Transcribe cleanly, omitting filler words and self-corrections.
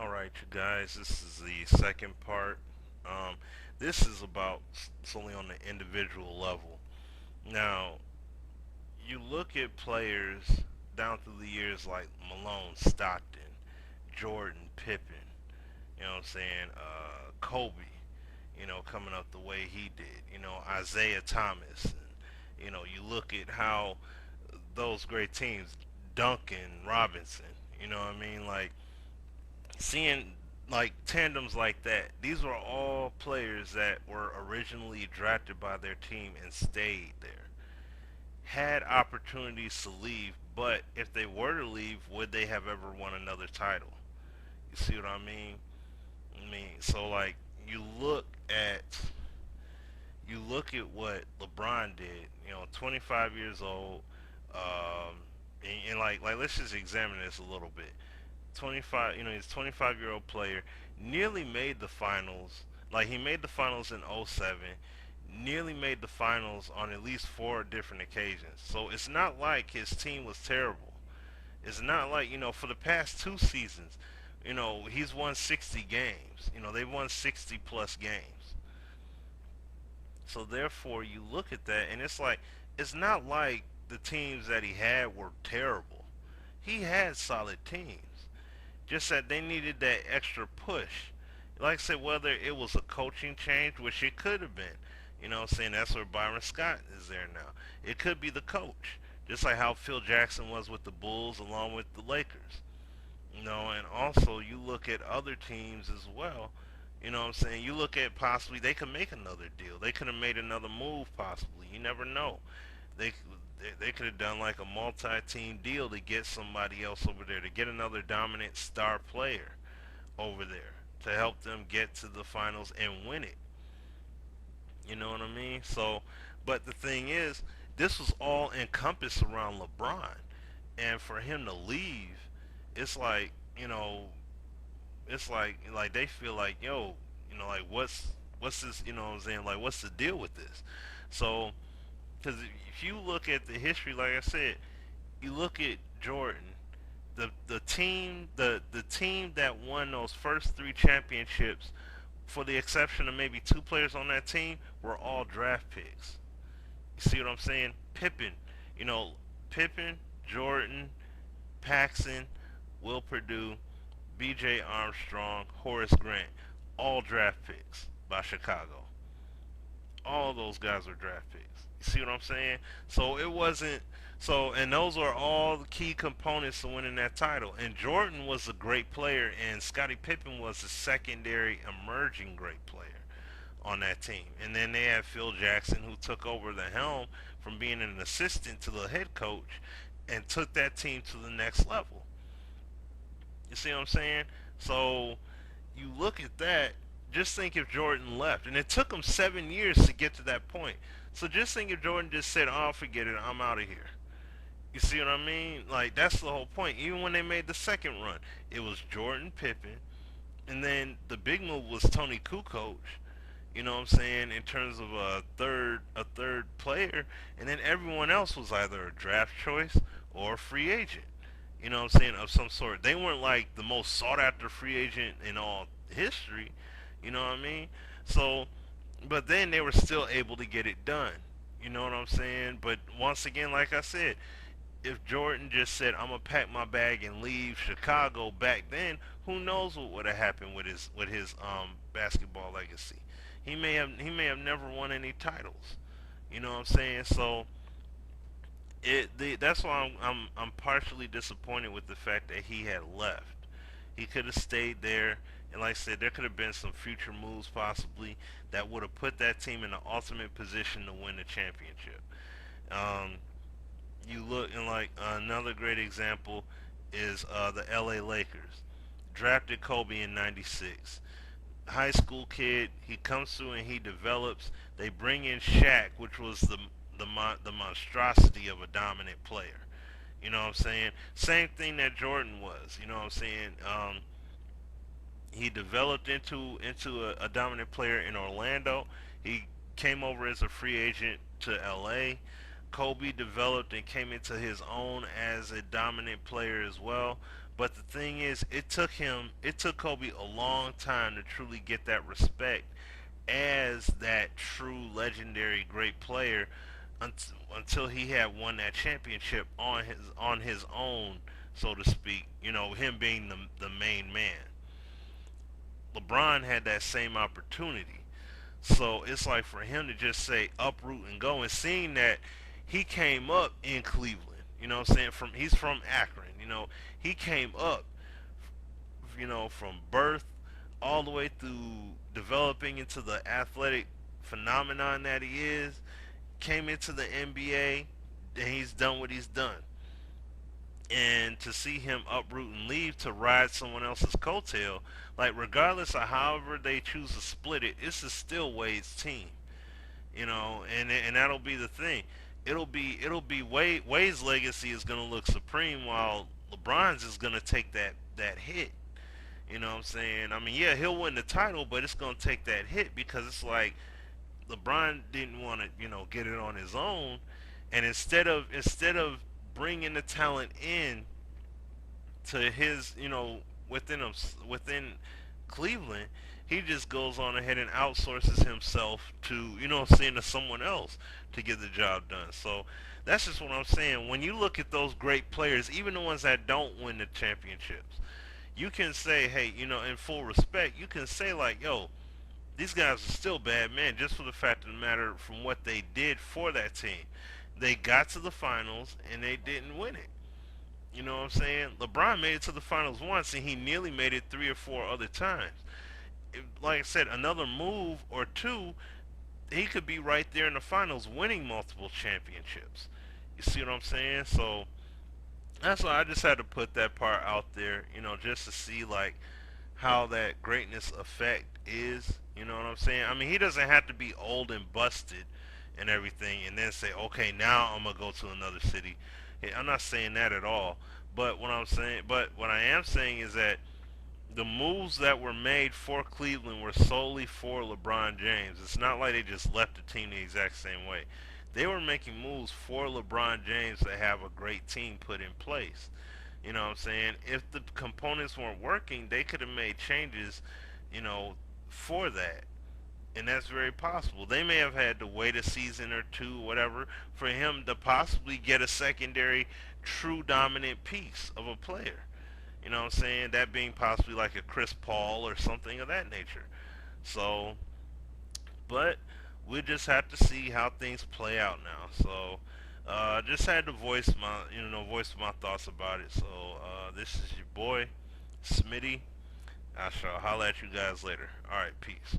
All right, you guys, this is the second part. Um, this is about solely on the individual level. Now, you look at players down through the years like Malone, Stockton, Jordan, Pippen, you know what I'm saying, Kobe, coming up the way he did, Isaiah Thomas. And, you look at how those great teams, Duncan, Robinson, you know what I mean? Like, seeing like tandems like that. These were all players that were originally drafted by their team and stayed there. Had opportunities to leave, but if they were to leave, would they have ever won another title? You see what I mean? So like at you look at what LeBron did. 25 years old, and like let's just examine this a little bit. 25, he's a 25-year-old player, nearly made the finals. Like he made the finals in '07, nearly made the finals on at least four different occasions. So it's not like his team was terrible. It's not like, for the past two seasons, he's won 60 games. They've won 60 plus games. So therefore, you look at that and it's not like the teams that he had were terrible. He had solid teams. Just that they needed that extra push. Like I said, whether it was a coaching change, which it could have been, saying that's where Byron Scott is there now. It could be the coach, just like how Phil Jackson was with the Bulls along with the Lakers. And also you look at other teams as well. You look at possibly they could make another deal. They could have made another move possibly. You never know. They they could have done like a multi-team deal to get somebody else over there, to get another dominant star player over there to help them get to the finals and win it. You know what I mean? So, but the thing is, this was all encompassed around LeBron, and for him to leave, it's like it's like they feel like, yo, like what's this? What I'm saying? Like, what's the deal with this? So, because if you look at the history, like I said, you look at Jordan, the team that won those first three championships, for the exception of maybe two players on that team, were all draft picks. You see what I'm saying? You know, Pippen, Jordan, Paxson, Will Purdue, B.J. Armstrong, Horace Grant, all draft picks by Chicago. All those guys were draft picks. You see what I'm saying? So it wasn't so, and those are all the key components to winning that title. And Jordan was a great player, and Scottie Pippen was a secondary emerging great player on that team. And then they had Phil Jackson, who took over the helm from being an assistant to the head coach and took that team to the next level. You see what I'm saying? So you look at that, just think if Jordan left. And it took him 7 years to get to that point. So just think if Jordan just said, oh, forget it, I'm out of here. You see what I mean? Like, that's the whole point. Even when they made the second run, it was Jordan, Pippen, and then the big move was Tony Kukoc. You know what I'm saying? In terms of a third player, and then everyone else was either a draft choice or a free agent. You know what I'm saying, of some sort. They weren't like the most sought after free agent in all history. You know what I mean? So, but then they were still able to get it done. You know what I'm saying? But once again, like I said, if Jordan just said, "I'm gonna pack my bag and leave Chicago," back then, who knows what would have happened with his basketball legacy? He may have never won any titles. You know what I'm saying? So that's why I'm partially disappointed with the fact that he had left. He could have stayed there, and like I said, there could have been some future moves possibly that would have put that team in the ultimate position to win the championship. Um, you look, and like another great example is the LA Lakers. Drafted Kobe in '96. High school kid, he comes through and he develops. They bring in Shaq, which was the monstrosity of a dominant player. You know what I'm saying? Same thing that Jordan was. You know what I'm saying? He developed into a dominant player in Orlando. He came over as a free agent to LA. Kobe developed and came into his own as a dominant player as well. But the thing is, it took Kobe a long time to truly get that respect as that true legendary great player until he had won that championship on his own, so to speak. You know, him being the main man. LeBron had that same opportunity. So it's like for him to just say uproot and go, and seeing that he came up in Cleveland, you know what I'm saying? He's from Akron, you know, he came up, you know, from birth all the way through developing into the athletic phenomenon that he is, came into the NBA, and he's done what he's done. And to see him uproot and leave to ride someone else's coattail, like regardless of however they choose to split it, it's still Wade's team, you know, and that'll be the thing. It'll be Wade's legacy is gonna look supreme while LeBron's is gonna take that hit. You know what I'm saying? I mean, yeah, he'll win the title, but it's gonna take that hit because it's like LeBron didn't want to, you know, get it on his own, and instead of bringing the talent in to his, you know, within Cleveland, he just goes on ahead and outsources himself to, you know, seeing to someone else to get the job done. So that's just what I'm saying. When you look at those great players, even the ones that don't win the championships, you can say, hey, you know, in full respect, you can say like, yo, these guys are still bad men just for the fact of the matter from what they did for that team. They got to the finals and they didn't win it. You know what I'm saying? LeBron made it to the finals once and he nearly made it three or four other times. Like I said, another move or two, he could be right there in the finals winning multiple championships. You see what I'm saying? So that's why I just had to put that part out there, you know, just to see like how that greatness effect is. You know what I'm saying? I mean, he doesn't have to be old and busted and everything, and then say, okay, now I'm gonna go to another city. I'm not saying that at all. But what I am saying is that the moves that were made for Cleveland were solely for LeBron James. It's not like they just left the team the exact same way. They were making moves for LeBron James to have a great team put in place. You know what I'm saying? If the components weren't working, they could have made changes, you know, for that. And that's very possible. They may have had to wait a season or two, whatever, for him to possibly get a secondary, true dominant piece of a player. You know what I'm saying? That being possibly like a Chris Paul or something of that nature. So, but we just have to see how things play out now. So, just had to voice my thoughts about it. So, this is your boy, Smitty. I shall holla at you guys later. All right, peace.